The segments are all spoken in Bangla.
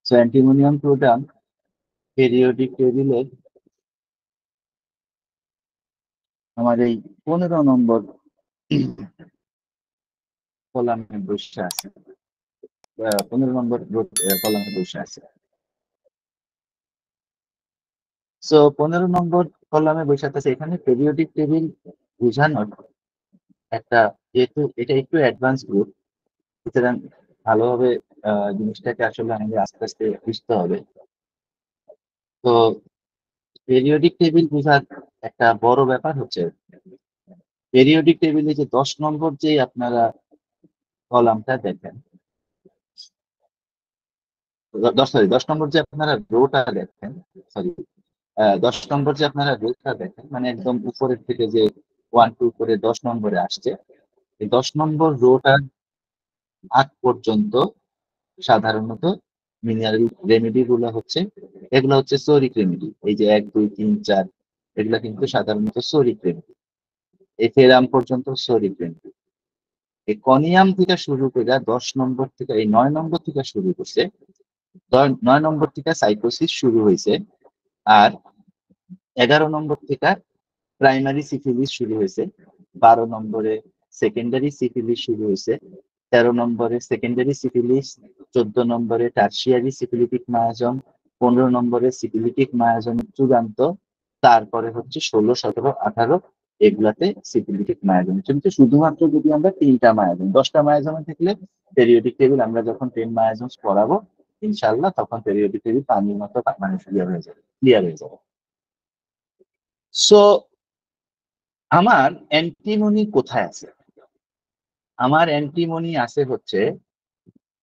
সো অ্যান্টিমোনিয়াম প্রোটন পেরিওডিক টেবিলে আমার এই 15 নম্বর কলামে বসে আছে, 15 নম্বর কলামে বসে আছে। সো 15 নম্বর কলামে বসে আছে। এখানে পেরিওডিক টেবিল বোঝানোর একটা, যেহেতু এটা একটু অ্যাডভান্স গ্রুপ, সুতরাং ভালোভাবে জিনিসটাকে আসলে আমাদের আস্তে আস্তে বুঝতে হবে। তো পেরিওডিক টেবিল বোঝার একটা বড় ব্যাপার হচ্ছে, পেরিওডিক টেবিলে যে 10 নম্বর যে আপনারা কলামটা দেখেন, 10 নম্বর যে আপনারা রোটা দেখেন, সরি 10 নম্বর যে আপনারা রোটা দেখেন, মানে একদম উপরের থেকে যে 1 2 করে 10 নম্বরে আসছে, এই 10 নম্বর রোটার আগ পর্যন্ত সাধারণত মিনারেল রেমেডি গুলো হচ্ছে, এগুলো হচ্ছে সোরিক রেমেডি। এই যে 1 2 3 4, এগুলা কিন্তু সাধারণত সোরিক রেমেডি। এই ফেরাম পর্যন্ত সোরিক রেমেডি। এই কনিয়াম থেকে শুরু করে 10 নম্বর থেকে, এই 9 নম্বর থেকে শুরু করছে, 9 নম্বর থেকে সাইকোসিস শুরু হয়েছে। আর 11 নম্বর থেকে প্রাইমারি সিফিলিস শুরু হয়েছে, 12 নম্বরে সেকেন্ডারি সিফিলিস শুরু হয়েছে, 13 নম্বরে সেকেন্ডারি সিফিলিস, 14 নম্বরে টার্সিয়ারি সিফিলিটিক মায়াজম, 15 নম্বরে সিফিলিটিক মায়াজম চূড়ান্ত, তারপরে হচ্ছে 16 17 18 এগুলাতে সিফিলিটিক মায়াজম। কিন্তু শুধুমাত্র যদি আমরা 3টা মায়াজম, 10টা মায়াজমে থাকলে পেরিওডিক টেবিল আমরা যখন 10 মায়াজম পড়াবো ইনশাল্লাহ, তখন পেরিওডিক টেবিল পানির মতো মানে ক্লিয়ার হয়ে যাবে। সো আমার অ্যান্টিমনি কোথায় আছে? আমার অ্যান্টিমনি আছে হচ্ছে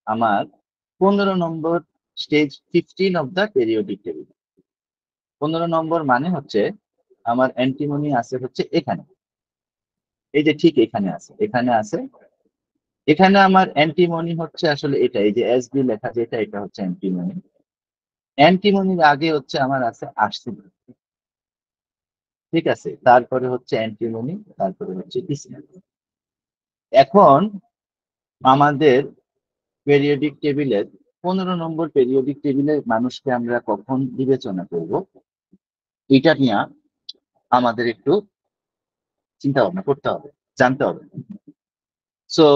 আমার 15 নম্বর stage 15 of the periodic table. 15 নম্বর মানে হচ্ছে আমার অ্যান্টিমনি আছে হচ্ছে এখানে, এই যে ঠিক এখানে আছে, এখানে আছে। এখানে আমার অ্যান্টিমনি হচ্ছে আসলে এটা, এই যে এসবি লেখা যেটা, এটা হচ্ছে অ্যান্টিমনি। অ্যান্টিমনির আগে হচ্ছে আমার আছে আর্সেনিক, ঠিক আছে, তারপরে হচ্ছে অ্যান্টিমনি, তারপরে হচ্ছে বিসমিল। এখন আমাদের পেরিওডিক টেবিলের 15 নম্বর পেরিওডিক টেবিলের মানুষকে আমরা কখন বিবেচনা করব, এটা নিয়ে আমাদের একটু চিন্তা ভাবনা করতে হবে, জানতে হবে। সো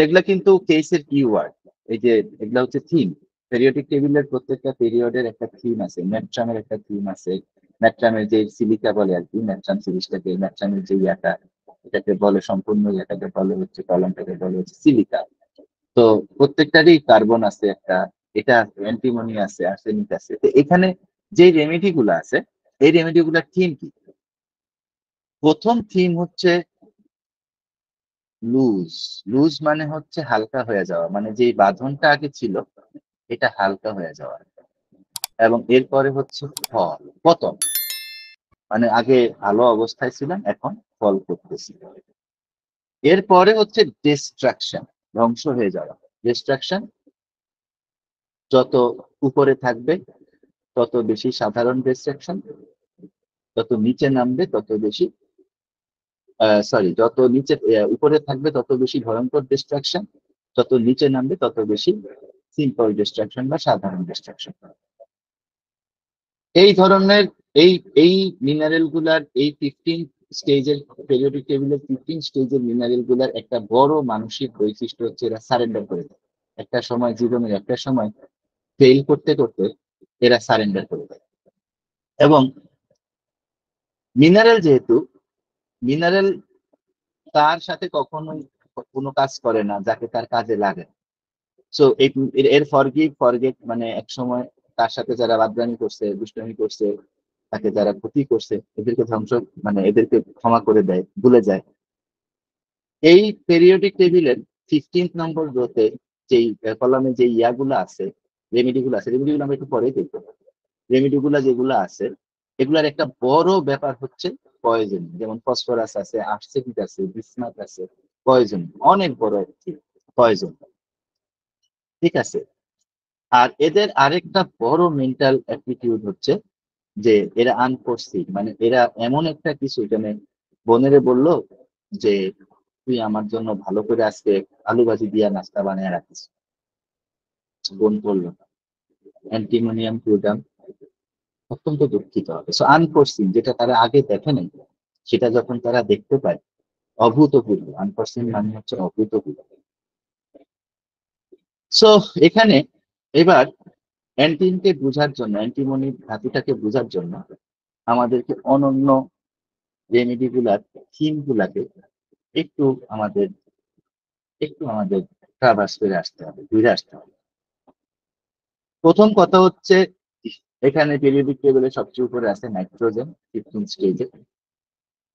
এগুলা কিন্তু কেসের কিওয়ার্ড, এই যে এগুলা হচ্ছে থিম। পেরিওডিক টেবিলের প্রত্যেকটা পিরিয়ডের একটা থিম আছে, ম্যাট্রামের একটা থিম আছে। ম্যাট্রামের যে সিলিকা বলে আর কি, ম্যাট্রাম সিরিজটাকে, ম্যাট্রামের যে ইয়াটা, এটাকে বলে সম্পূর্ণ ইয়াটাকে বলে হচ্ছে, কলমটাকে বলে হচ্ছে সিলিকা। তো প্রত্যেকটারই কার্বন আছে একটা, এটা অ্যান্টিমনি আছে, আর্সেনিক আছে। তো এখানে যে রেমেডি গুলো আছে, এই রেমেডি গুলার থিম কি? প্রথম থিম হচ্ছে লুজ। লুজ মানে হচ্ছে হালকা হয়ে যাওয়া, মানে যে বাঁধনটা আগে ছিল এটা হালকা হয়ে যাওয়া। এবং এরপরে হচ্ছে ফল, পতন, মানে আগে ভালো অবস্থায় ছিলাম এখন ফল করতেছি। এরপরে হচ্ছে ডিস্ট্রাকশন, ধ্বংস হয়ে যাওয়া। ডিস্ট্রাকশন যত উপরে থাকবে তত বেশি সাধারণ ডিস্ট্রাকশন, যত নিচে নামবে তত বেশি, সরি, যত নিচে উপরে থাকবে তত বেশি ভয়ঙ্কর ডিস্ট্রাকশন, যত নিচে নামবে তত বেশি সিম্পল ডিস্ট্রাকশন বা সাধারণ ডিস্ট্রাকশন। এই ধরনের এই এই মিনারেল গুলার, এই 15 স্টেজের পেরিওডিক টেবিলের 15 স্টেজের মিনারেল গুলার একটা বড় মানসিক বৈশিষ্ট্য হচ্ছে এরা সারেন্ডার করে দেয়। একটা সময় জীবনের একটা সময় ফেল করতে করতে এরা সারেন্ডার করে দেয়। এবং মিনারেল যেহেতু, মিনারেল তার সাথে কখনোই কোনো কাজ করে না যাকে তার কাজে লাগে। সো এর ফরগিভ ফরগেট, মানে এক সময় তার সাথে যারা বাদরামি করছে, দুষ্টামি করছে, তাকে যারা ক্ষতি করছে, এদেরকে ধ্বংস, মানে এদেরকে ক্ষমা করে দেয়, ভুলে যায়। এই পেরিওডিক টেবিলের 15 নম্বর রোতে যেই কলামে যে ইয়াগুলো আছে, রেমিডি গুলো আছে, রেমিডি গুলো আমরা একটু পরেই দেখবো। রেমিডি গুলা যেগুলো আছে, এগুলার একটা বড় ব্যাপার হচ্ছে পয়জন। যেমন ফসফরাস আছে, আর্সেনিক আছে, বিসমাথ আছে, পয়জন, অনেক বড় একটি পয়জন, ঠিক আছে। আর এদের আরেকটা বড় মেন্টাল অ্যাটিটিউড হচ্ছে যে এরা আনফোর্সিন, মানে এরা এমন একটা কিছু, যেমন বোনেরে বললো যে তুই আমার জন্য ভালো করে আজকে আলু ভাজি দিয়া নাস্তা বানিয়ে রাখিস, বোন করলো না। অ্যান্টিমোনিয়াম ক্লোরাম অত্যন্ত দুঃখিত হবে। সো আনফোর্সিন, যেটা তারা আগে দেখে নাই, সেটা যখন তারা দেখতে পায়, অভূতপূর্ব। আনফোর্সিন মানে হচ্ছে অভূতপূর্ব। সো এখানে এবার অ্যান্টিনকে বোঝার জন্য, অ্যান্টিমনি ধাতুটাকে বোঝার জন্য আমাদেরকে অনন্য রেমেডি গুলার থিম গুলাকে একটু আমাদের একটু ট্রাভার্স করে আসতে হবে, ঘুরে আসতে হবে। প্রথম কথা হচ্ছে, এখানে পিরিয়ডিক টেবিলে সবচেয়ে উপরে আছে নাইট্রোজেন 15 স্টেজে।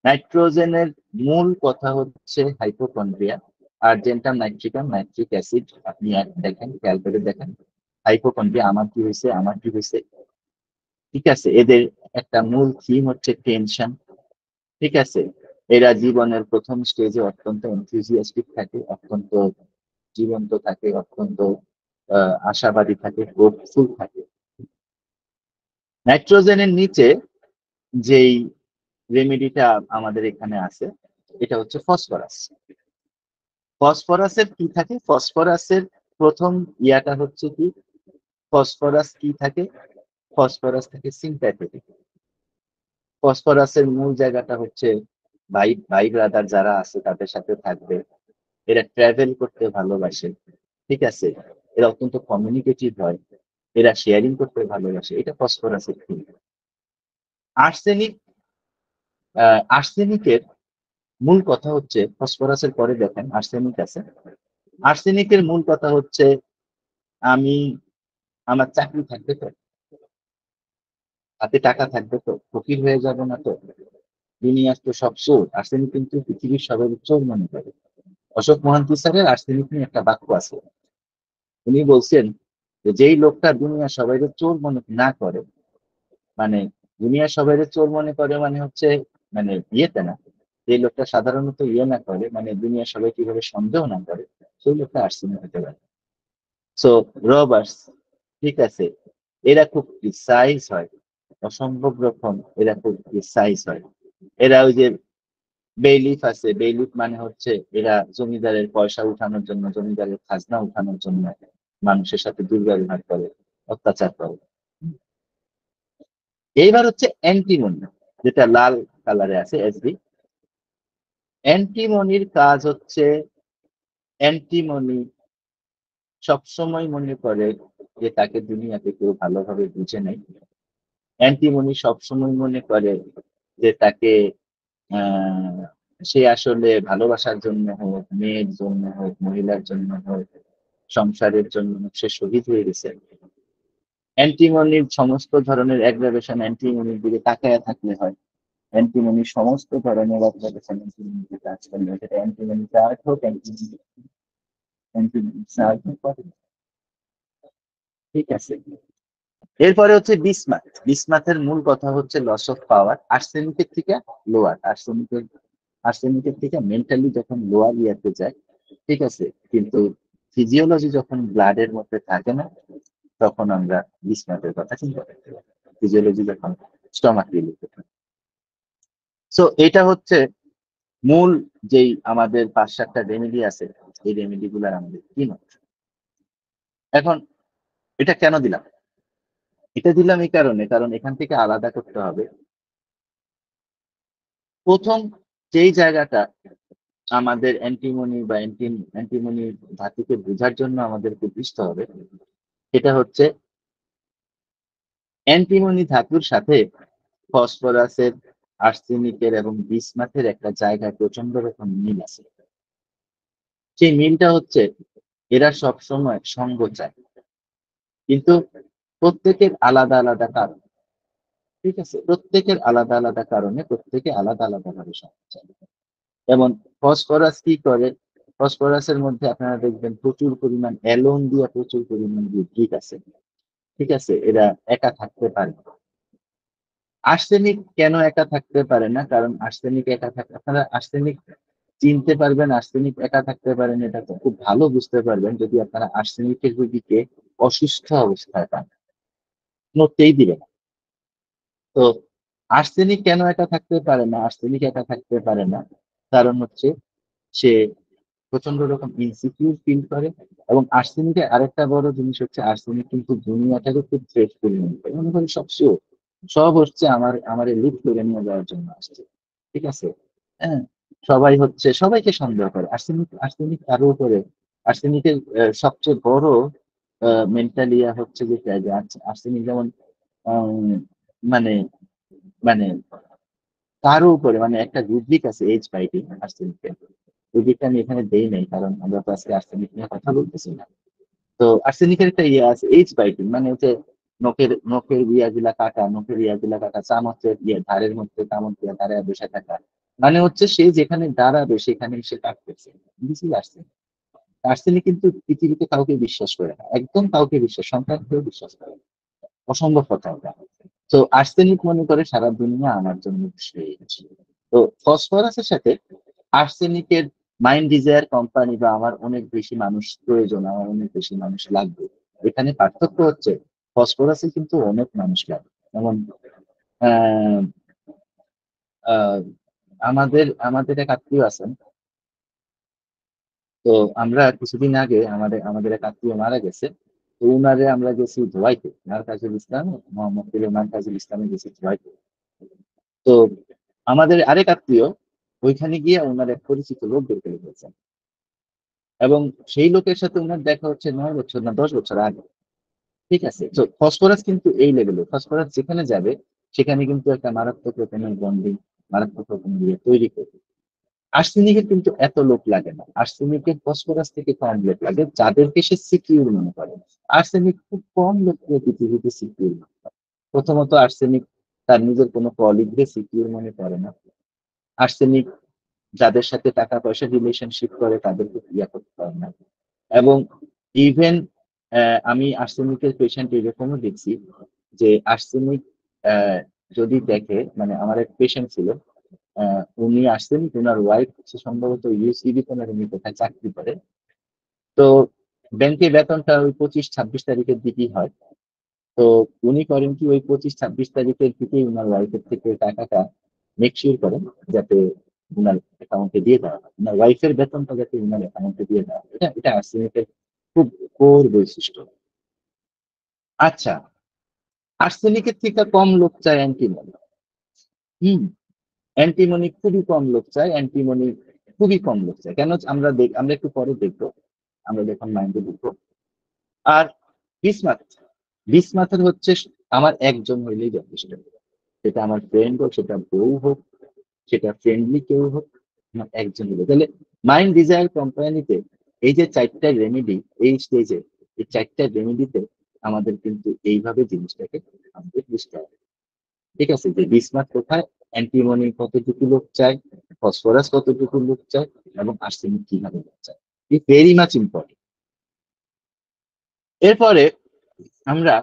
নাইট্রোজেনের মূল কথা হচ্ছে hypochondria. Argentum nitricum, nitric acid, আপনি দেখেন, খেয়াল করে দেখেন হাইপোকন্ড্রিয়া আমার কি হয়েছে, আমার কি হয়েছে। ঠিক আছে, এদের একটা মূল থিম হচ্ছে টেনশন। ঠিক আছে, এরা জীবনের প্রথম স্টেজে অত্যন্ত এনথুজিয়াস্টিক থাকে, অত্যন্ত জীবন্ত থাকে, অত্যন্ত আশাবাদী থাকে, হোপফুল থাকে। নাইট্রোজেনের নিচে যেই রেমেডিটা আমাদের এখানে আছে, এটা হচ্ছে ফসফরাস। ফসফরাসের কি থাকে? ফসফরাসের প্রথম ইয়াটা হচ্ছে কি, ফসফরাস কি থাকে? ফসফরাস থাকে সিম্প্যাথেটিক। ফসফরাসের মূল জায়গাটা হচ্ছে ভাই ভাই ব্রাদার যারা আছে তাদের সাথে থাকবে, এরা ট্রাভেল করতে ভালোবাসে। ঠিক আছে, এরা অত্যন্ত কমিউনিকেটিভ হয়, এরা শেয়ারিং করতে ভালোবাসে, এটা ফসফরাসের থিম। আর্সেনিক, আর্সেনিকের মূল কথা হচ্ছে, ফসফরাসের পরে দেখেন আর্সেনিক আছে। আর্সেনিকের মূল কথা হচ্ছে, আমি, আমার চাকরি থাকবে তো, হাতে টাকা থাকবে তো, ফকির হয়ে যাব না তো, দুনিয়ার তো সব চোর। আর্সেনিক কিন্তু পৃথিবীর সবাই চোর মনে করে। অশোক মহান্তি স্যারের আর্সেনিক নিয়ে একটা বাক্য আছে। উনি বলছেন যে, যেই লোকটা দুনিয়া সবাই চোর মনে না করে, মানে দুনিয়া সবাই চোর মনে করে মানে হচ্ছে, মানে ইয়েতে না, যে লোকটা সাধারণত ইয়ে না করে, মানে দুনিয়া সবাই কিভাবে সন্দেহ না করে, সেই লোকটা আর্সেনিক হতে পারে। সো রবার্স, ঠিক আছে, এরা খুব প্রিসাইজ হয়, অসম্ভব রকম এরা খুব প্রিসাইজ হয়। এরা ওই যে বেইলিফ আছে, বেইলিফ মানে হচ্ছে এরা জমিদারের পয়সা উঠানোর জন্য, জমিদারের খাজনা উঠানোর জন্য মানুষের সাথে দুর্ব্যবহার করে, অত্যাচার করে। এইবার হচ্ছে অ্যান্টিমনি, যেটা লাল কালারে আছে এসবি। অ্যান্টিমনির কাজ হচ্ছে, অ্যান্টিমনি সবসময় মনে করে যে তাকে দুনিয়াতে কেউ ভালোভাবে বুঝে নেয়। অ্যান্টিমনি সবসময় মনে করে যে তাকে আহ সে আসলে ভালোবাসার জন্য হোক, মেয়ের জন্য হোক, মহিলার জন্য হোক, সংসারের জন্য হোক, সে শহীদ হয়ে গেছে। অ্যান্টিমনির সমস্ত ধরনের অ্যাগ্রাভেশন অ্যান্টিমনির দিকে তাকায়া থাকলে হয়। অ্যান্টিমনির সমস্ত ধরনের অ্যাগ্রাভেশন অ্যান্টিমনির দিকে কাজ করলে হয়, সেটা অ্যান্টিমনি চার্জ হোক, অ্যান্টিমনি চার্জ হোক। ঠিক আছে, এরপরে হচ্ছে বিসমাথ। বিসমাথের মূল কথা হচ্ছে লস অফ পাওয়ার। আর্সেনিকের থেকে লোয়ার, আর্সেনিকের থেকে মেন্টালি যখন লোয়ার ইয়াতে যায়, ঠিক আছে, কিন্তু ফিজিওলজি যখন ব্লাডের মধ্যে থাকে না, তখন আমরা বিসমাথের কথা চিন্তা করতে পারি, ফিজিওলজি যখন স্টমাক রিলেটেড। সো এটা হচ্ছে মূল যেই আমাদের 5-7টা রেমেডি আছে, এই রেমেডি গুলার আমাদের কি নোট। এখন এটা কেন দিলাম? এটা দিলাম এই কারণে, কারণ এখান থেকে আলাদা করতে হবে। প্রথম যেই জায়গাটা আমাদের অ্যান্টিমনি বা অ্যান্টিমনি ধাতুকে বোঝার জন্য আমাদেরকে বুঝতে হবে, সেটা হচ্ছে অ্যান্টিমনি ধাতুর সাথে ফসফরাসের, আর্সেনিকের এবং বিসমাথের একটা জায়গায় প্রচন্ড রকম মিল আছে। সেই মিলটা হচ্ছে, এরা সব সময় সঙ্গ চায়, কিন্তু প্রত্যেকের আলাদা আলাদা কারণ। ঠিক আছে, প্রত্যেকের আলাদা আলাদা কারণে প্রত্যেকে আলাদা আলাদা ভাবে সঙ্গ চায়। যেমন ফসফরাস কি করে, ফসফরাসের মধ্যে আপনারা দেখবেন প্রচুর পরিমাণ অ্যালোন দিয়ে, প্রচুর পরিমাণ লিউট্রিক আছে। ঠিক আছে, এরা একা থাকতে পারে। আর্সেনিক কেন একা থাকতে পারে না? কারণ আর্সেনিক একা থাকতে, আপনারা আর্সেনিক চিনতে পারবেন, আর্সেনিক একা থাকতে পারেন, এটা তো খুব ভালো বুঝতে পারবেন যদি আপনারা আর্সেনিকের রোগীকে অসুস্থ অবস্থায় পান, নড়তেই দিবেন না। তো আর্সেনিক কেন একা থাকতে পারে না? আর্সেনিক একা থাকতে পারে না কারণ হচ্ছে, সে প্রচন্ড রকম ইনসিকিউর ফিল করে। এবং আর্সেনিকের আরেকটা বড় জিনিস হচ্ছে আর্সেনিক কিন্তু দুনিয়াটাকে খুব থ্রেটফুল মনে করে, মনে করি সব হচ্ছে আমার লুট করে নিয়ে যাওয়ার জন্য আসছে। ঠিক আছে? হ্যাঁ, সবাই হচ্ছে সবাইকে সন্দেহ করে। আর্সেনিক আর্সেনিক কারো উপরে আর্সেনিকের সবচেয়ে বড় মেন্টালিয়া হচ্ছে যেটা যে আর্সেনিক যেমন আম, মানে মানে কারো উপরে মানে একটা রুব্রিক আছে এইচ বাইটিং আর্সেনিকের। রুব্রিকটা আমি এখানে দেই নাই কারণ আমরা তো আজকে আর্সেনিক নিয়ে কথা বলতেছি না। তো আর্সেনিকের একটা ইয়ে আছে এইচ বাইটিং, মানে হচ্ছে নখের ইয়াগুলা কাটা, নখের ইয়াগুলা কাটা, চামচের ইয়ে ধারের মধ্যে চামচ দিয়ে দাঁড়ায় বসে থাকা। মানে হচ্ছে সে যেখানে দাঁড়াবে সেখানে সে কাটতেছে। বুঝতে পারছেন? আর্সেনিক কিন্তু পৃথিবীতে কাউকে বিশ্বাস করে না, একদম কাউকে বিশ্বাস, সন্তান কেউ বিশ্বাস করে না। অসম্ভব কথা ওটা। তো আর্সেনিক মনে করে সারা দুনিয়া আমার জন্য বিষয়। তো ফসফরাসের সাথে আর্সেনিকের মাইন্ড ডিজায়ার কোম্পানি বা আমার অনেক বেশি মানুষ প্রয়োজন, আমার অনেক বেশি মানুষ লাগবে। এখানে পার্থক্য হচ্ছে ফসফরাসে কিন্তু অনেক মানুষ লাগবে। যেমন আহ আহ আমাদের আমাদের এক আত্মীয় আছেন। তো আমরা কিছুদিন আগে আমাদের এক আত্মীয় মারা গেছে। তো উনারে আমরা গেছি ধোয়াইতে, মার্কাজুল ইসলাম, মোহাম্মদ মার্কাজুল ইসলামে গেছি ধোয়াইতে। তো আমাদের আরেক আত্মীয় ওইখানে গিয়ে ওনার এক পরিচিত লোক বের করে ফেলছেন। এবং সেই লোকের সাথে ওনার দেখা হচ্ছে 9 বছর না 10 বছর আগে। ঠিক আছে? তো ফসফরাস কিন্তু এই লেভেলে, ফসফরাস যেখানে যাবে সেখানে কিন্তু একটা মারাত্মক রকমের বন্ডিং, মারাত্মক রকমের ইয়ে তৈরি করবে। আর্সেনিকের কিন্তু এত লোক লাগে না, আর্সেনিকের ফসফরাস থেকে কম লোক লাগে যাদেরকে সে সিকিউর মনে করে। আর্সেনিক খুব কম লোককে পৃথিবীতে সিকিউর মনে করে। প্রথমত আর্সেনিক তার নিজের কোনো কলিগকে সিকিউর মনে করে না। আর্সেনিক যাদের সাথে টাকা পয়সা রিলেশনশিপ করে তাদেরকে ক্রিয়া করতে পারে না। এবং ইভেন আমি আর্সেনিকের পেশেন্ট এরকমও দেখছি যে আর্সেনিক যদি দেখে, মানে আমার এক পেশেন্ট ছিল, উনি আসছেন, ওনার ওয়াইফ হচ্ছে সম্ভবত ইউসিবি কোনার উনি কোথায় চাকরি করে। তো ব্যাংকে বেতনটা ওই 25-26 তারিখের দিকেই হয়। তো উনি করেন কি ওই 25-26 তারিখের দিকেই উনার ওয়াইফের থেকে টাকাটা মেকশিওর করেন যাতে উনার অ্যাকাউন্টে দিয়ে দেওয়া হয়, উনার ওয়াইফের বেতনটা যাতে উনার অ্যাকাউন্টে দিয়ে দেওয়া হয়। এটা এটা আর্সেনিকের খুব কোর বৈশিষ্ট্য। আচ্ছা, আর্সেনিকের থেকে কম লোক চায় অ্যান্টিমনি। হম, অ্যান্টিমনি খুবই কম লোক চায়, অ্যান্টিমনি খুবই কম লোক চায় কেন আমরা একটু পরে দেখবো, আমরা যখন মাইন্ডে দেখবো। আর বিসমাথ, বিসমাথের হচ্ছে আমার একজন হইলেই যথেষ্ট। সেটা আমার ফ্রেন্ড হোক, সেটা বউ হোক, সেটা ফ্রেন্ডলি কেউ হোক, আমার একজন হইলে। তাহলে মাইন্ড ডিজায়ার কোম্পানিতে এই যে 4টা রেমেডি এই স্টেজে, এই 4টা রেমেডিতে আমাদের কিন্তু এইভাবে জিনিসটাকে আমাদের বুঝতে হবে। ঠিক আছে? যে বিসমাথ কোথায়, অ্যান্টিমনি কতটুকু লোক চায়, ফসফরাস কতটুকু লোক চায়, এবং আর্সেনিক কিভাবে লোক চায়। It very much important. এরপরে আমরা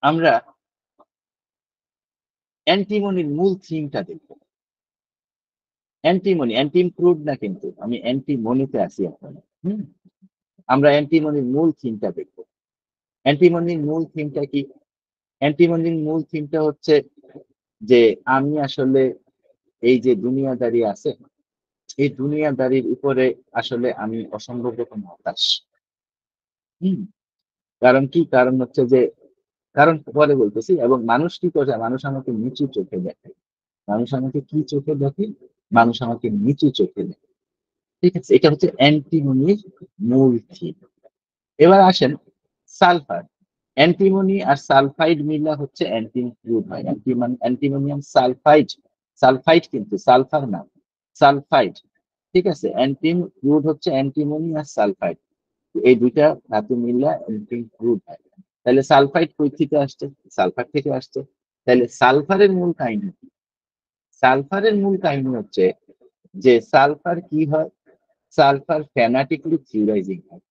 আমরা অ্যান্টিমনির মূল থিমটা দেখবো। অ্যান্টিমনি, অ্যান্টি ইমপ্রুভ না, কিন্তু আমি অ্যান্টিমনিতে আছি এখন। হম, আমরা অ্যান্টিমনির মূল থিমটা দেখবো। অ্যান্টিমনির মূল থিমটা কি? অ্যান্টিমনির মূল থিমটা হচ্ছে যে আমি আসলে এই যে দুনিয়াদারি আছে, এই দুনিয়াদারির উপরে আসলে আমি অসম্ভব রকম হতাশ। হম, কারণ কি? কারণ হচ্ছে যে, কারণ পরে বলতেছি। এবং মানুষ কি করে? মানুষ আমাকে নিচু চোখে দেখে। মানুষ আমাকে কি চোখে দেখে? মানুষ আমাকে নিচু চোখে দেখে। ঠিক আছে? এটা হচ্ছে অ্যান্টিমনির মূল থিম। এবার আসেন সালফার। অ্যান্টিমনি আর সালফাইড মিলা হচ্ছে অ্যান্টিমক্রুড হয়, অ্যান্টিমোনিয়াম সালফাইড। সালফাইড কিন্তু সালফার না, সালফাইড। ঠিক আছে? অ্যান্টিমক্রুড হচ্ছে অ্যান্টিমনি আর সালফাইড, এই দুইটা ধাতু মিললে অ্যান্টিমক্রুড হয়। তাহলে সালফাইড কই থেকে আসছে? সালফার থেকে আসছে। তাহলে সালফারের মূল কাহিনী কি? সালফারের মূল কাহিনী হচ্ছে যে সালফার কি হয়, সালফার ফ্যানাটিকলি থিওরাইজিং হয়।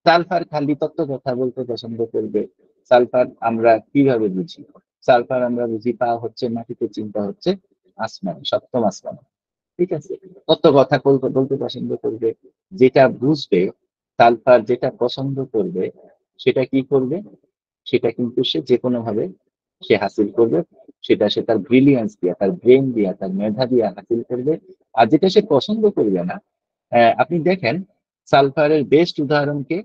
সালফার খালি তত্ত্ব কথা বলতে পছন্দ করবে। সালফার আমরা কিভাবে বুঝি? সালফার আমরা বুঝি পা হচ্ছে মাটিতে, চিন্তা হচ্ছে আসমানে, সপ্তম আসমানে। ঠিক আছে? তত্ত্ব কথা বলতে বলতে পছন্দ করবে। যেটা বুঝবে, সালফার যেটা পছন্দ করবে সেটা কি করবে? সেটা কিন্তু সে যে কোনো ভাবে সে হাসিল করবে। সেটা সে তার ব্রিলিয়েন্স দিয়া, তার ব্রেন দিয়া, তার মেধা দিয়া হাসিল করবে। আর যেটা সে পছন্দ করবে না, আপনি দেখেন সালফারের বেস্ট উদাহরণকে,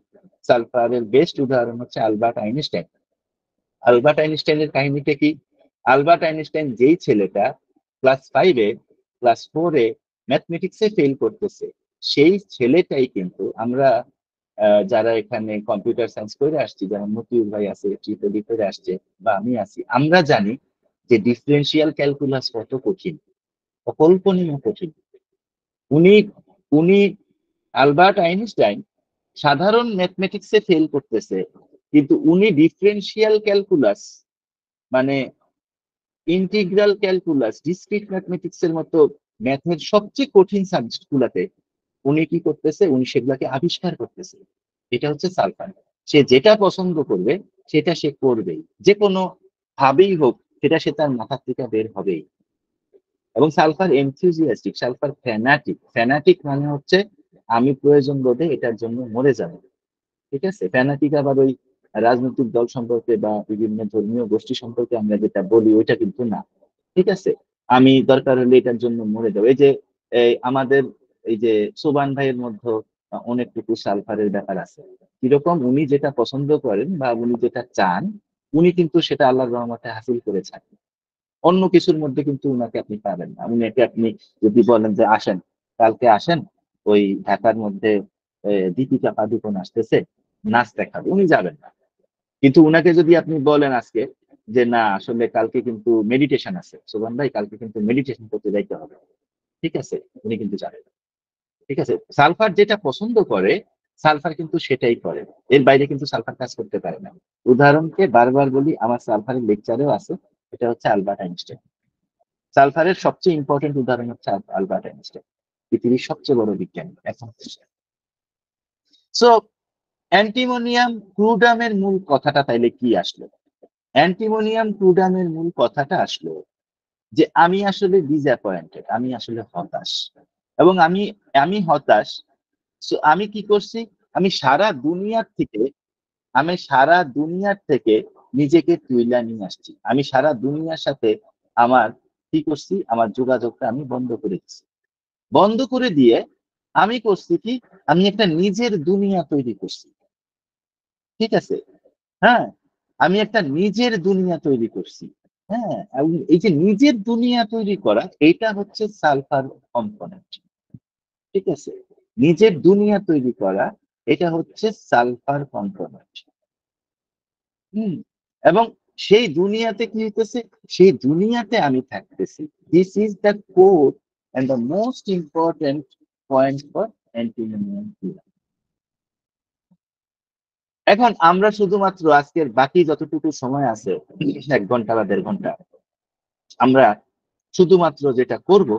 সালফারের বেস্ট উদাহরণ হচ্ছে আলবার্ট আইনস্টাইন। আলবার্ট আইনস্টাইনের কাহিনীটা কি? আলবার্ট আইনস্টাইন যেই ছেলেটা ক্লাস 5-এ ক্লাস 4-এ ম্যাথমেটিক্সে ফেল করতেছে, সেই ছেলেটাই কিন্তু আমরা যারা এখানে কম্পিউটার সায়েন্স করে আসছি, যেমন মতিউর ভাই আছে ট্রিপলি করে আসছে, বা আমি আছি, আমরা জানি যে ডিফারেন্সিয়াল ক্যালকুলাস কত কঠিন, অকল্পনীয় কঠিন। উনি উনি আলবার্ট আইনস্টাইন সাধারণ ম্যাথমেটিক্সে ফেল করতেছে, কিন্তু উনি ডিফারেন্সিয়াল ক্যালকুলাস মানে ইন্টিগ্রাল ক্যালকুলাস, ডিসক্রিট ম্যাথমেটিক্স এর মতো ম্যাথের সবচেয়ে কঠিন সাবজেক্ট গুলাতে উনি কি করতেছে, উনি সেগুলাকে আবিষ্কার করতেছে। এটা হচ্ছে সালফার। সে যেটা পছন্দ করবে সেটা সে করবেই, যে কোনো ভাবেই হোক, সেটা সে তার মাথা থেকে বের হবেই। এবং sulphur enthusiastic, sulphur fanatic. Fanatic মানে হচ্ছে আমি প্রয়োজন বোধে এটার জন্য মরে যাব। ঠিক আছে, ফ্যানাটিক আবার ওই রাজনৈতিক দল সম্পর্কে বা বিভিন্ন ধর্মীয় গোষ্ঠী সম্পর্কে আমরা যেটা বলি ওইটা কিন্তু না। ঠিক আছে, আমি দরকার হলে এটার জন্য মরে যাবো। এই যে আমাদের এই যে সোবান ভাইয়ের মধ্যে অনেকটুকু সালফারের ব্যাপার আছে। কিরকম, উনি যেটা পছন্দ করেন বা উনি যেটা চান, উনি কিন্তু সেটা আল্লাহর রহমতে হাসিল করেছেন। অন্য কিছুর মধ্যে কিন্তু উনাকে আপনি পাবেন না। উনাকে আপনি যদি বলেন যে আসেন, কালকে আসেন, ওই ঢাকার মধ্যে দীপিকা পাদুকোন আসতেছে, নাচ দেখাবে, উনি যাবেন না। কিন্তু উনাকে যদি আপনি বলেন আজকে যে না আসলে কালকে কিন্তু মেডিটেশন আছে, সোবান ভাই কালকে কিন্তু মেডিটেশন করতে যাইতে হবে, ঠিক আছে, উনি কিন্তু যাবেন। ঠিক আছে, সালফার যেটা পছন্দ করে সালফার কিন্তু সেটাই করে, এর বাইরে কিন্তু সালফার কাজ করতে পারে না। উদাহরণকে বারবার বলি, আমার সালফারের লেকচারেও আছে, এটা হচ্ছে আলবার্ট আইনস্টাইন। সালফারের সবচেয়ে ইম্পর্টেন্ট উদাহরণ হচ্ছে আলবার্ট আইনস্টাইন, পৃথিবীর সবচেয়ে বড় বিজ্ঞানী এখন। সো অ্যান্টিমোনিয়াম ক্রুডামের মূল কথাটা তাইলে কি আসলো? অ্যান্টিমোনিয়াম ক্রুডামের মূল কথাটা আসলো যে আমি আসলে ডিসঅ্যাপয়েন্টেড, আমি আসলে হতাশ। এবং আমি আমি হতাশ। সো আমি কি করছি, আমি সারা দুনিয়ার থেকে আমি সারা দুনিয়ার থেকে নিজেকে তুইলা নিয়ে আসছি। আমি সারা দুনিয়ার সাথে আমার কি করছি, আমার যোগাযোগটা আমি বন্ধ করে দিচ্ছি। বন্ধ করে দিয়ে আমি করছি কি, আমি একটা নিজের দুনিয়া তৈরি করছি। ঠিক আছে, হ্যাঁ, আমি একটা নিজের দুনিয়া তৈরি করছি। হ্যাঁ, এবং এই যে নিজের দুনিয়া তৈরি করা, এটা হচ্ছে সালফার কম্পোনেন্ট। ঠিক আছে, নিজের দুনিয়া তৈরি করা, এটা হচ্ছে সালফার কম্পোনেন্ট। হুম, এবং সেই দুনিয়াতে কি হইতেছে, সেই দুনিয়াতে আমি থাকতেছি। This is the core and the most important point for antimonium theory. এখন আমরা শুধুমাত্র আজকের বাকি যতটুকু সময় আছে, 1 ঘন্টা বা 1.5 ঘন্টা, আমরা শুধুমাত্র যেটা করব,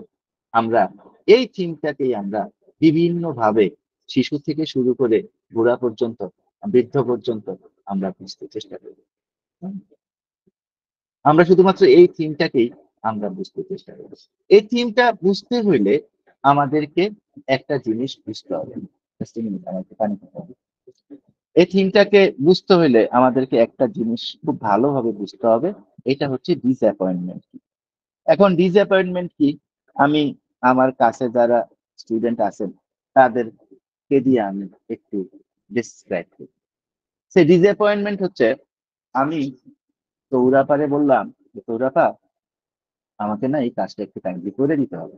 আমরা এই থিমটাকেই আমরা বিভিন্ন ভাবে, শিশু থেকে শুরু করে বুড়া পর্যন্ত, বৃদ্ধ পর্যন্ত আমরা বুঝতে চেষ্টা করব। আমরা শুধুমাত্র এই থিমটাকেই আমরা বুঝতে চেষ্টা করব। এই থিমটা বুঝতে হইলে আমাদেরকে একটা জিনিস বুঝতে হবে। Just a minute, আমাকে পানি খেতে হবে। এই থিমটাকে বুঝতে হইলে আমাদেরকে একটা জিনিস খুব ভালোভাবে বুঝতে হবে, এটা হচ্ছে ডিসঅ্যাপয়েন্টমেন্ট। এখন ডিসঅ্যাপয়েন্টমেন্ট কি, আমি আমার কাছে যারা স্টুডেন্ট আছেন তাদেরকে দিয়ে আমি একটু ডিসক্রাইব করি। সেই ডিসঅ্যাপয়েন্টমেন্ট হচ্ছে, আমি সৌরাপারে বললাম যে সৌরাপা, আমাকে না এই কাজটা একটু কাইন্ডলি করে দিতে হবে,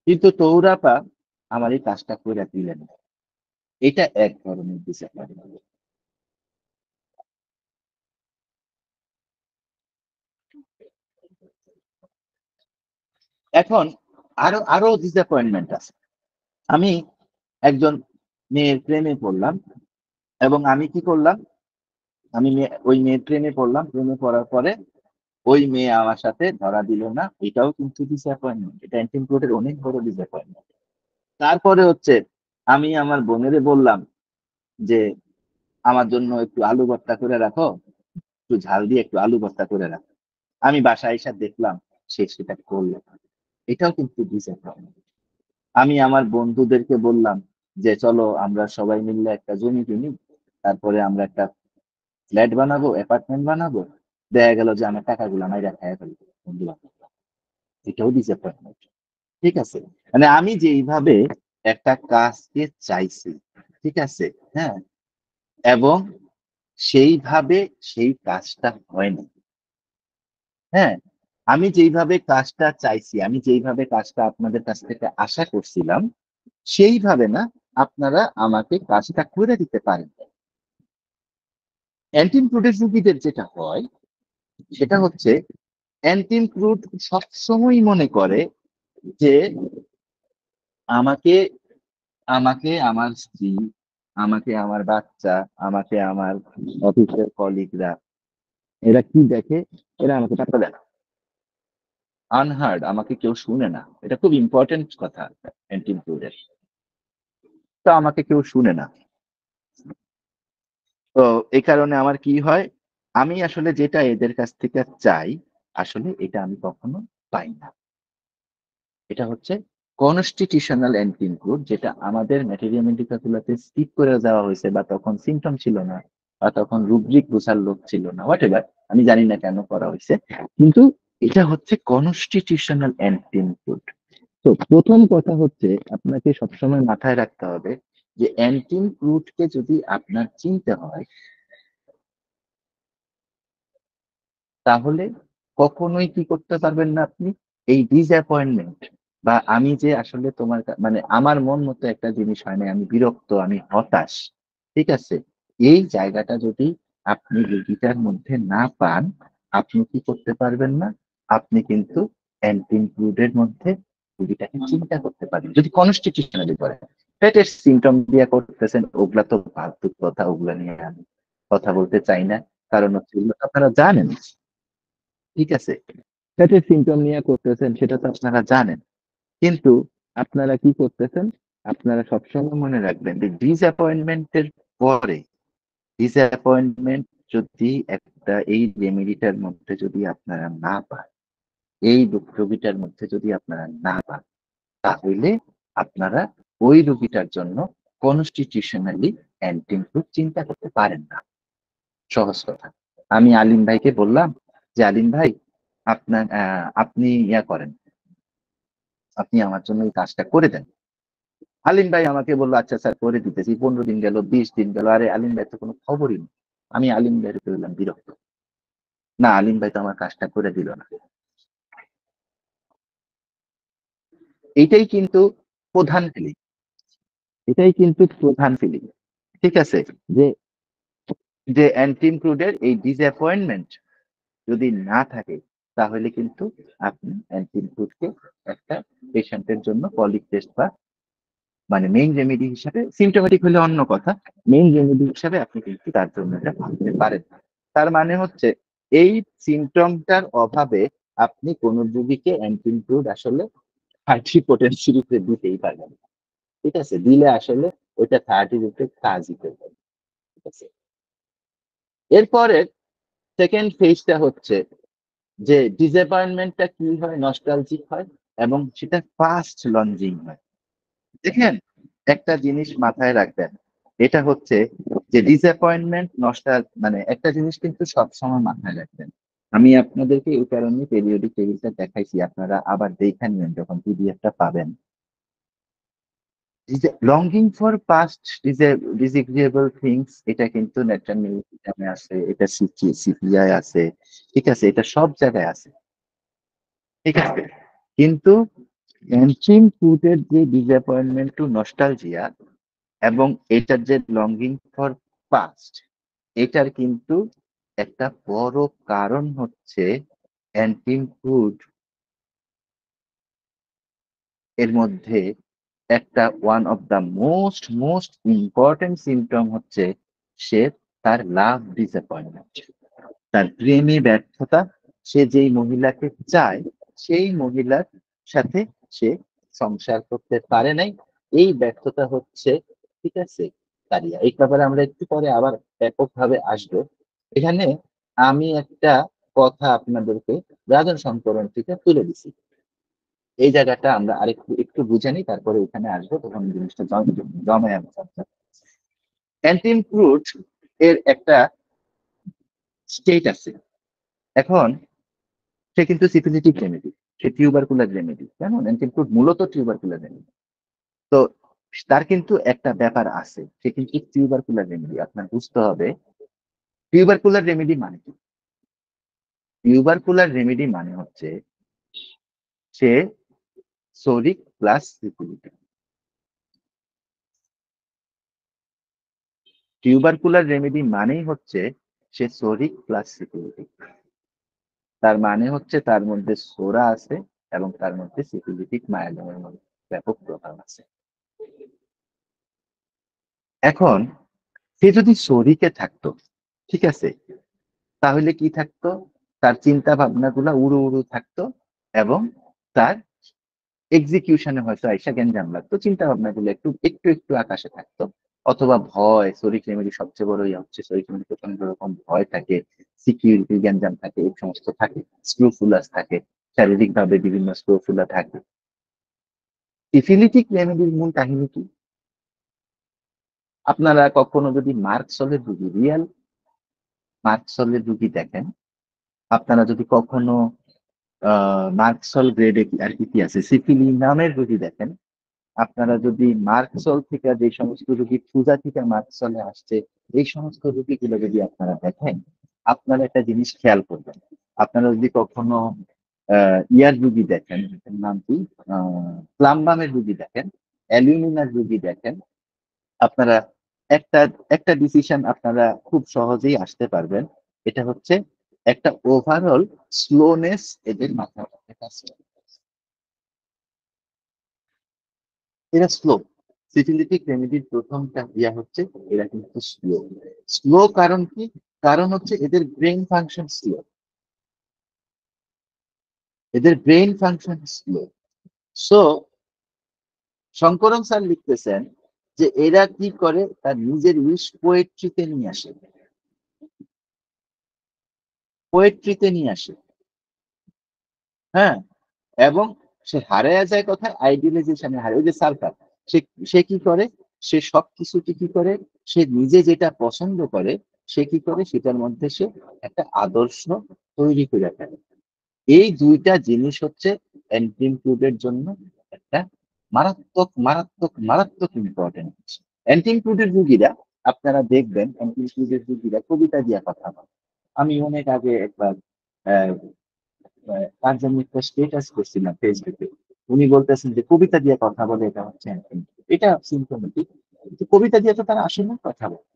কিন্তু সৌরাপা আমার এই কাজটা করে দিলেন না। এটা এক ধরনের ডিসঅ্যাপয়েন্টমেন্ট। এখন আরো আরো ডিসঅ্যাপয়েন্টমেন্ট আছে। আমি একজন মেয়ের প্রেমে পড়লাম, এবং আমি কি করলাম, ওই মেয়ের প্রেমে পড়লাম, প্রেমে পড়ার পরে ওই মেয়ে আমার সাথে ধরা দিল না, এটাও কিন্তু ডিসঅ্যাপয়েন্টমেন্ট, এটা অ্যান্টিমপ্লয়েড অনেক বড় ডিসঅ্যাপয়েন্টমেন্ট। তারপরে হচ্ছে আমি আমার বোনেরে বললাম যে আমার জন্য একটু আলু ভর্তা করে রাখো, একটু ঝাল দিয়ে একটু আলু ভর্তা করে রাখো। আমি বাসায় এসে দেখলাম সে সেটা করলো না। এটাও কিন্তু ডিসঅ্যাপয়েন্টমেন্ট। আমি আমার বন্ধুদেরকে বললাম যে চলো আমরা সবাই মিলে একটা জমি কিনি, তারপরে আমরা একটা ফ্ল্যাট বানাবো, অ্যাপার্টমেন্ট বানাবো। দেখা গেল যে আমার টাকাগুলো আমার খাইয়া ফেলবো বন্ধু বান্ধব। এটাও ডিসঅ্যাপয়েন্টমেন্ট। ঠিক আছে, মানে আমি যেইভাবে একটা কাজকে চাইছি, ঠিক আছে, হ্যাঁ, এবং সেইভাবে সেই কাজটা হয়নি। হ্যাঁ, আমি যেইভাবে কাজটা চাইছি, আমি যেইভাবে কাজটা আপনাদের কাছ থেকে আশা করছিলাম, সেইভাবে না আপনারা আমাকে কাজটা করে দিতে পারেন। অ্যান্টি ইনক্লুডেড রুগীদের যেটা হয় সেটা হচ্ছে অ্যান্টি ইনক্লুড সবসময় মনে করে যে আমাকে আমাকে আমার স্ত্রী, আমাকে আমার বাচ্চা, আমাকে আমার অফিসের কলিগরা, এরা কি দেখে, এরা আমাকে পাত্তা দেয় না, আনহার্ড, আমাকে কেউ শুনে না। এটা খুব ইম্পর্টেন্ট কথা অ্যান্টি ইনক্লুডেড। তো আমাকে কেউ শুনে না। তো এই কারণে আমার কি হয়, আমি আসলে যেটা এদের কাছ থেকে চাই, আসলে এটা আমি কখনো পাই না। এটা হচ্ছে কনস্টিটিউশনাল অ্যান্টি ইনক্লুড, যেটা আমাদের ম্যাটেরিয়া মেডিকা গুলোতে স্কিপ করে দেওয়া হয়েছে, বা তখন সিমটম ছিল না, বা তখন রুব্রিক বোঝার লোক ছিল না, হোয়াট এভার, আমি জানি না কেন করা হয়েছে, কিন্তু এটা হচ্ছে কনস্টিটিউশনাল অ্যান্টি ইনক্লুড। তো প্রথম কথা হচ্ছে আপনাকে সবসময় মাথায় রাখতে হবে যে অ্যান্টি ইনক্লুডকে যদি আপনার চিনতে হয়, তাহলে কখনোই কি করতে পারবেন না আপনি, এই ডিসঅ্যাপয়েন্টমেন্ট, বা আমি যে আসলে তোমার মানে আমার মন মতো একটা জিনিস হয় না, আমি বিরক্ত, আমি হতাশ, ঠিক আছে, এই জায়গাটা যদি আপনি রুগীটার মধ্যে না পান, আপনি কি করতে পারবেন না, আপনি কিন্তু অ্যান্টি ইনক্লুডের মধ্যে রুগীটাকে চিন্তা করতে পারেন যদি কনস্টিটিউশনালি করেন। পেটের সিমটম দিয়ে করতেছেন, ওগুলা তো ফালতু কথা, ওগুলা নিয়ে আমি কথা বলতে চাই না। কারণ হচ্ছে এগুলো তো আপনারা জানেন, ঠিক আছে, পেটের সিমটম নিয়ে করতেছেন সেটা তো আপনারা জানেন, কিন্তু আপনারা কি করতেছেন, আপনারা সবসময় মনে রাখবেন যে ডিসঅ্যাপয়েন্টমেন্টের পরে, ডিসঅ্যাপয়েন্টমেন্ট যদি একটা এই রেমেডিটার মধ্যে যদি আপনারা না পান, এই রোগীটার মধ্যে যদি আপনারা না পান, তাহলে আপনারা ওই রোগীটার জন্য কনস্টিটিউশনালি অ্যান্টি ইনফ্লুয়েন্সা চিন্তা করতে পারেন না। সহজ কথা, আমি আলিম ভাইকে বললাম যে আলিম ভাই, আপনি ইয়া করেন, আপনি আমার জন্য এই কাজটা করে দেন। আলিম ভাই আমাকে বললো আচ্ছা স্যার করে দিতেছি, 15 দিন গেল, 20 দিন গেল, আরে আলিম ভাই তো কোনো খবরই নেই। আমি আলিম ভাইয়ের বললাম বিরক্ত, না আলিম ভাই তো আমার কাজটা করে দিল না। এইটাই কিন্তু প্রধান ফিলিং, এটাই কিন্তু প্রধান ফিলিং, ঠিক আছে, যে যে অ্যান্টি ইনক্লুডের এই ডিসঅ্যাপয়েন্টমেন্ট যদি না থাকে, তাহলে কিন্তু আপনি অ্যান্টি ইনক্লুডকে একটা পেশেন্টের জন্য পলিক টেস্ট বা মানে মেইন রেমেডি হিসাবে, সিমটোমেটিক হলে অন্য কথা, মেইন রেমেডি হিসাবে আপনি কিন্তু তার জন্য এটা ভাবতে পারেন। তার মানে হচ্ছে এই সিমটমটার অভাবে আপনি কোন রোগীকে অ্যান্টিনক্লুড আসলে হার্টি পোটেনসিয়ালিতে দিতেই পারবেন না। ঠিক আছে, দিলে আসলে ওইটা 30 রুপে কাজই করবে না, ঠিক আছে। এরপরে সেকেন্ড ফেজটা হচ্ছে যে ডিসঅ্যাপয়েন্টমেন্টটা কি হয়, নস্টালজিক হয়, এবং সেটা ফাস্ট লঞ্জিং হয়। দেখেন, একটা জিনিস মাথায় রাখবেন, এটা হচ্ছে যে ডিসঅ্যাপয়েন্টমেন্ট নষ্ট, মানে একটা জিনিস কিন্তু সবসময় মাথায় রাখবেন। আমি আপনাদেরকে এই কারণে পেরিওডিক টেবিলটা দেখাইছি, আপনারা আবার দেখে নেন যখন পিডিএফটা পাবেন। লঙ্গিং ফর পাস্ট ডিসএগ্রিয়েবল থিংস, এটা কিন্তু ন্যাচারাল মিউজিয়ামে আছে, এটা সিপিআই আছে, ঠিক আছে, এটা সব জায়গায় আছে, ঠিক আছে, কিন্তু এনচিম ফুডের যে ডিসঅ্যাপয়েন্টমেন্ট টু নস্টালজিয়া এবং এটার যে লঙ্গিং ফর পাস্ট, এটার কিন্তু একটা বড় কারণ হচ্ছে অ্যান্টিং ফুড এর মধ্যে একটা one of the most most important symptom হচ্ছে সে তার লাভ ডিসঅ্যাপয়েন্টমেন্ট, তার প্রেমে ব্যর্থতা। সে যেই মহিলাকে চায় সেই মহিলার সাথে সে সংসার করতে পারে নাই, এই ব্যর্থতা হচ্ছে, ঠিক আছে, কারিয়া। এই ব্যাপারে আমরা একটু পরে আবার ব্যাপকভাবে আসবো। এখানে আমি একটা কথা আপনাদেরকে রাজন সংকরণ থেকে তুলে দিছি, এই জায়গাটা আমরা আরেকটু একটু বুঝে নিই, তারপরে এখানে আসবো, তখন জিনিসটা জমে আমি অ্যান্টিম ফ্রুট এর একটা স্টেট আছে। এখন সে কিন্তু সিপিলিটিক রেমেডি, সে টিউবারকুলার রেমেডি, কেমন? অ্যান্টিক্রুড মূলত টিউবারকুলার রেমেডি। তো তার কিন্তু একটা ব্যাপার আছে, সে কিন্তু টিউবারকুলার রেমেডি। আপনার বুঝতে হবে টিউবারকুলার রেমেডি মানে কি। টিউবারকুলার রেমেডি মানে হচ্ছে সে সোরিক প্লাস সিফিলিটিক। টিউবারকুলার রেমেডি মানেই হচ্ছে সে সোরিক প্লাস সিফিলিটিক। তার মানে হচ্ছে তার মধ্যে সোরা আছে এবং তার মধ্যে সিফিলিটিক মায়োলোমার মধ্যে ব্যাপক প্রভাব আছে। এখন সে যদি শরীকে থাকতো, ঠিক আছে, তাহলে কি থাকতো? তার চিন্তা ভাবনা গুলা উড়ু উড়ু থাকতো এবং তার এক্সিকিউশনে হয়তো আইসা গ্যাঞ্জাম লাগতো, চিন্তা ভাবনা গুলো একটু একটু একটু আকাশে থাকতো। অথবা ভয়, শরীর রেমেডি সবচেয়ে বড় ইয়ে হচ্ছে শরীর রেমেডি প্রচন্ড রকম ভয় থাকে, সিকিউরিটি গ্যাঞ্জাম থাকে, এই সমস্ত থাকে, স্ক্রুফুলাস থাকে, শারীরিক ভাবে বিভিন্ন স্ক্রুফুলা থাকে। সিফিলিটিক রেমেডির মূল কাহিনী কি? আপনারা কখনো যদি মার্কসলের রুগী, রিয়াল মার্কসলের রুগী দেখেন, আপনারা যদি কখনো মার্কসল গ্রেডে আর কি কি আছে সিফিলি নামের রুগী দেখেন, আপনারা যদি মার্কসল থেকে যে সমস্ত রুগী পূজা থেকে মার্কসলে আসছে, এই সমস্ত রুগীগুলো যদি আপনারা দেখেন, আপনারা একটা জিনিস খেয়াল করবেন। আপনারা যদি কখনো ইয়ার রুগী দেখেন, নাম কি, প্লাম্বামের রুগী দেখেন, অ্যালুমিনার রুগী দেখেন, আপনারা একটা একটা ডিসিশন আপনারা খুব সহজেই আসতে পারবেন। এটা হচ্ছে একটা ওভারঅল স্লোনেস এদের মাথায় কাজ করে। এরা স্লো। সিফিলিটিক রেমেডির প্রথমটা ইয়া হচ্ছে এরা কিন্তু স্লো। স্লো কারণ কি? কারণ হচ্ছে এদের ব্রেন ফাংশন স্লো। এদের brain function slow. So Shankaram sir লিখতেছেন যে এরা কি করে, তার নিজের উইশ পোয়েট্রিতে নিয়ে আসে, পোয়েট্রিতে নিয়ে আসে। হ্যাঁ, এবং সে হারায় যায় কোথায়? আইডিয়ালাইজেশনে হারে। ওই যে সার্কার, সে সে কি করে, সে সবকিছুকে কি করে, সে নিজে যেটা পছন্দ করে সে কি করে, সেটার মধ্যে সে একটা আদর্শ তৈরি করে ফেলে। এই দুইটা জিনিস হচ্ছে অ্যান্টিটিউডের জন্য একটা মারাত্মক মারাত্মক মারাত্মক ইম্পর্টেন্ট। অ্যান্টিটিউডের রুগীরা, আপনারা দেখবেন অ্যান্টিটিউডের রুগীরা কবিতা দিয়ে কথা বলে। আমি অনেক আগে একবার তার জন্য একটা স্টেটাস করছিলাম ফেসবুকে। উনি বলতেছেন যে কবিতা দিয়ে কথা বলে, এটা হচ্ছে anthem। এটা সিম্পটোমেটিক। কিন্তু কবিতা দিয়ে তো তারা আসলে কথা বলে,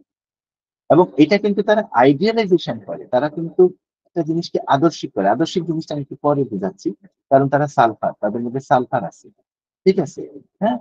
এবং এটা কিন্তু তারা আইডিয়ালাইজেশন করে, তারা কিন্তু একটা জিনিসকে আদর্শিক করে। আদর্শিক জিনিসটা আমি একটু পরে বোঝাচ্ছি, কারণ তারা সালফার, তাদের মধ্যে সালফার আছে, ঠিক আছে? হ্যাঁ,